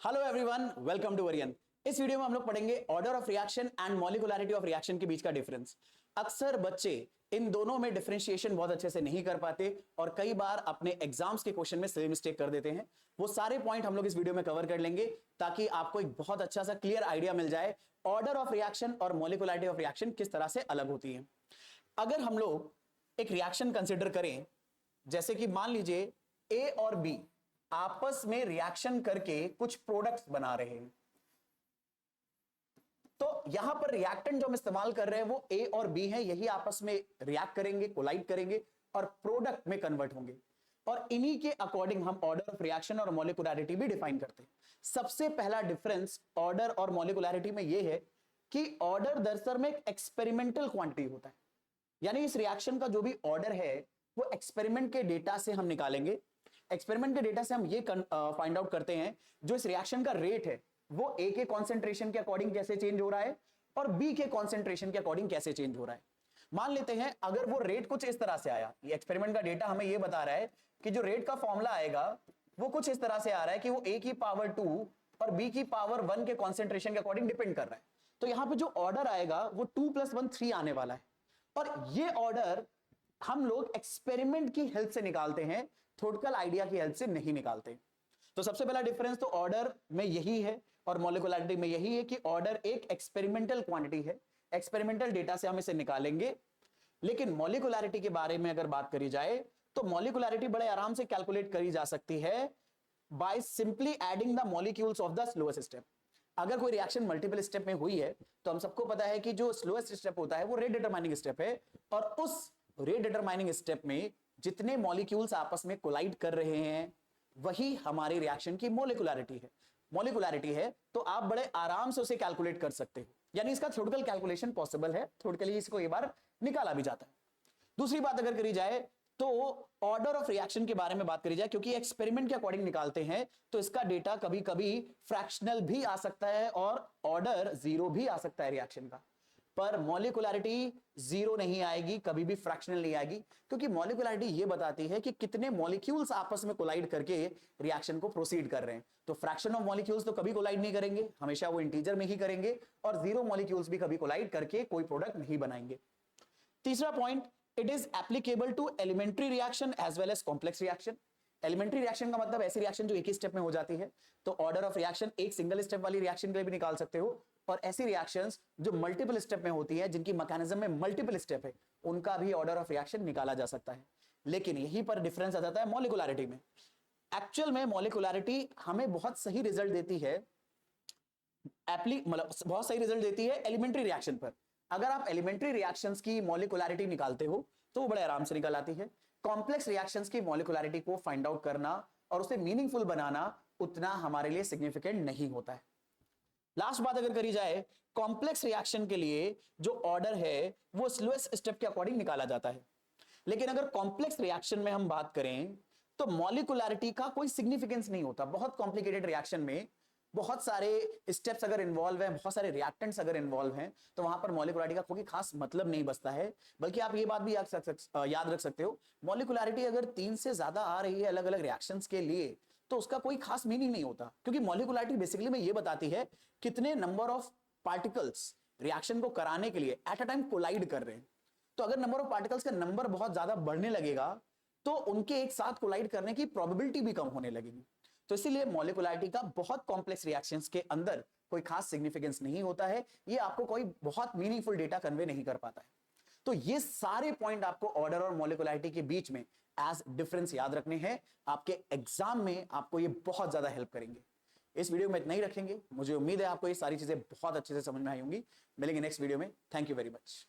Hello everyone, welcome to Varian. इस video में हम लोग पढ़ेंगे order of reaction and molecularity of reaction के बीच का डिफरेंस। अक्सर बच्चे इन दोनों में डिफरेंशिएशन बहुत अच्छे से नहीं कर पाते और कई बार अपने एग्जाम्स के क्वेश्चन में सही मिस्टेक कर देते हैं। वो सारे पॉइंट हम लोग इस वीडियो में कवर कर लेंगे ताकि आपको एक बहुत अच्छा सा क्लियर आइडिया मिल जाए ऑर्डर ऑफ रिएक्शन और मॉलिक्युलरिटी ऑफ रिएक्शन किस तरह से अलग होती है। अगर हम लोग एक रिएक्शन कंसिडर करें, जैसे कि मान लीजिए ए और बी आपस में रिएक्शन करके कुछ प्रोडक्ट्स बना रहे हैं, तो यहां पर रिएक्टेंट जो हम इस्तेमाल कर रहे हैं वो ए और बी है। यही आपस में रिएक्ट करेंगे, कोलाइड करेंगे और प्रोडक्ट में कन्वर्ट होंगे। और इन्हीं के अकॉर्डिंग हम ऑर्डर ऑफ रिएक्शन और मॉलिक्युलरिटी भी डिफाइन करते हैं। सबसे पहला डिफरेंस ऑर्डर और मॉलिक्युलरिटी में यह है कि ऑर्डर दरअसल में एक एक्सपेरिमेंटल क्वांटिटी होता है, यानी इस रिएक्शन का जो भी ऑर्डर है वो एक्सपेरिमेंट के डेटा से हम निकालेंगे। एक्सपेरिमेंट के डेटा से हम ये फाइंड आउट करते हैं जो इस रिएक्शन का रेट है वो ए के कॉन्सेंट्रेशन के अकॉर्डिंग कैसे चेंज हो रहा है और बी के कॉन्सेंट्रेशन के अकॉर्डिंग कैसे चेंज हो रहा है। मान लेते हैं अगर वो रेट कुछ इस तरह से आया, ये एक्सपेरिमेंट का डेटा हमें ये बता रहा है कि जो रेट का फॉर्मूला आएगा वो कुछ इस तरह से आ रहा है कि वो ए की पावर 2 और बी की पावर 1 के कॉन्सेंट्रेशन के अकॉर्डिंग डिपेंड कर रहा है। तो यहां पर जो ऑर्डर आएगा वो 2 + 1 3 आने वाला है और ये ऑर्डर हम लोग एक्सपेरिमेंट की हेल्प से निकालते हैं, थ्योरेटिकल आइडिया की हेल्प से नहीं निकालते। तो सबसे पहला डिफरेंस तो ऑर्डर में यही है और मॉलिक्युलरिटी में यही है कि ऑर्डर एक एक्सपेरिमेंटल क्वांटिटी है, एक्सपेरिमेंटल डेटा से हम इसे निकालेंगे। लेकिन मॉलिक्युलरिटी के बारे में अगर बात करी जाए तो मॉलिक्युलरिटी बड़े आराम से कैलकुलेट करी जा सकती है by simply adding the molecules of the slowest step. अगर कोई रिएक्शन मल्टीपल स्टेप में हुई है तो हम सबको पता है कि जो स्लोएस्ट स्टेप होता है वो रेट डिटरमाइनिंग स्टेप है और उस रेट डिटरमाइनिंग स्टेप में जितने मॉलिक्यूल्स आपस में कोलाइड कर रहे हैं वही हमारी रिएक्शन की मॉलिक्युलरिटी है। तो आप बड़े आराम से उसे कैलकुलेट कर सकते हो, यानी इसका थ्योरेटिकल कैलकुलेशन पॉसिबल है, थ्योरेटिकली इसको एक बार निकाला भी जाता है। दूसरी बात अगर करी जाए तो ऑर्डर ऑफ रिएक्शन के बारे में बात करी जाए, क्योंकि एक्सपेरिमेंट के अकॉर्डिंग निकालते हैं तो इसका डेटा कभी कभी फ्रैक्शनल भी आ सकता है और ऑर्डर 0 भी आ सकता है रिएक्शन का। पर मॉलिक्युलरिटी 0 नहीं आएगी, कभी भी फ्रैक्शनल नहीं आएगी, क्योंकि मॉलिक्युलरिटी ये बताती है कि कितने मॉलिक्यूल्स आपस में कोलाइड करके रिएक्शन को प्रोसीड कर रहे हैं। तो फ्रैक्शन ऑफ मॉलिक्यूल्स तो कभी कोलाइड नहीं करेंगे, हमेशा वो इंटीजर में ही करेंगे और 0 मॉलिक्यूल्स भी कभी कोलाइड करके कोई प्रोडक्ट नहीं बनाएंगे। तीसरा point, it is applicable to elementary reaction as well as complex reaction. Elementary reaction का मतलब ऐसी रिएक्शन जो एक ही स्टेप में हो जाती है, तो ऑर्डर ऑफ रिएक्शन एक सिंगल स्टेप वाली रिएक्शन के लिए भी निकाल सकते हो और ऐसी रिएक्शंस जो मल्टीपल स्टेप में होती है, जिनकी मैकेनिज्म में मल्टीपल स्टेप है, उनका भी ऑर्डर ऑफ रिएक्शन निकाला जा सकता है। लेकिन यहीं पर डिफरेंस आ जाता है मॉलिक्युलरिटी में। एक्चुअल में मॉलिक्युलरिटी हमें बहुत सही रिजल्ट देती है, मतलब बहुत सही रिजल्ट देती है एलिमेंट्री रिएक्शन पर। अगर आप एलिमेंट्री रिएक्शंस की मॉलिक्युलरिटी निकालते हो तो वो बड़े आराम से निकल आती है। कॉम्प्लेक्स रिएक्शंस की मॉलिक्युलरिटी को फाइंड आउट करना और उसे मीनिंगफुल बनाना उतना हमारे लिए सिग्निफिकेंट नहीं होता है। लास्ट बात अगर करी जाए, कॉम्प्लेक्स रिएक्शन के लिए जो ऑर्डर है वो स्लोएस्ट स्टेप के अकॉर्डिंग निकाला जाता है। लेकिन अगर कॉम्प्लेक्स रिएक्शन में हम बात करें तो मॉलिक्युलरिटी का कोई सिग्निफिकेंस नहीं होता। बहुत कॉम्प्लिकेटेड रिएक्शन में बहुत सारे स्टेप्स अगर इन्वॉल्व हैं, बहुत सारे रिएक्टेंट्स अगर इन्वॉल्व हैं, तो वहां पर मॉलिक्युलरिटी का कोई खास मतलब नहीं बचता है। बल्कि आप ये बात भी याद रख सकते हो, मॉलिक्युलरिटी अगर 3 से ज्यादा आ रही है अलग अलग रिएक्शंस के लिए तो उसका कोई खास मीनिंग नहीं होता, क्योंकि मॉलिक्युलरिटी बेसिकली में ये बताती है कितने नंबर ऑफ पार्टिकल्स रिएक्शन को कराने के लिए एट अ टाइम कोलाइड कर रहे हैं। तो अगर नंबर ऑफ पार्टिकल्स का नंबर बहुत ज्यादा बढ़ने लगेगा तो उनके एक साथ कोलाइड करने की प्रोबेबिलिटी भी कम होने लगेगी। तो इसीलिए मॉलिक्युलरिटी का बहुत कॉम्प्लेक्स रिएक्शंस के अंदर कोई खास सिग्निफिकेंस नहीं होता है, ये आपको कोई बहुत मीनिंगफुल डेटा कन्वे नहीं कर पाता है। तो ये सारे पॉइंट आपको ऑर्डर और मॉलिक्युलरिटी के बीच में एज डिफरेंस याद रखने हैं। आपके एग्जाम में आपको ये बहुत ज्यादा हेल्प करेंगे। इस वीडियो में इतना ही रखेंगे। मुझे उम्मीद है आपको ये सारी चीजें बहुत अच्छे से समझ में आई होंगी। मिलेंगे नेक्स्ट वीडियो में। Thank you very much.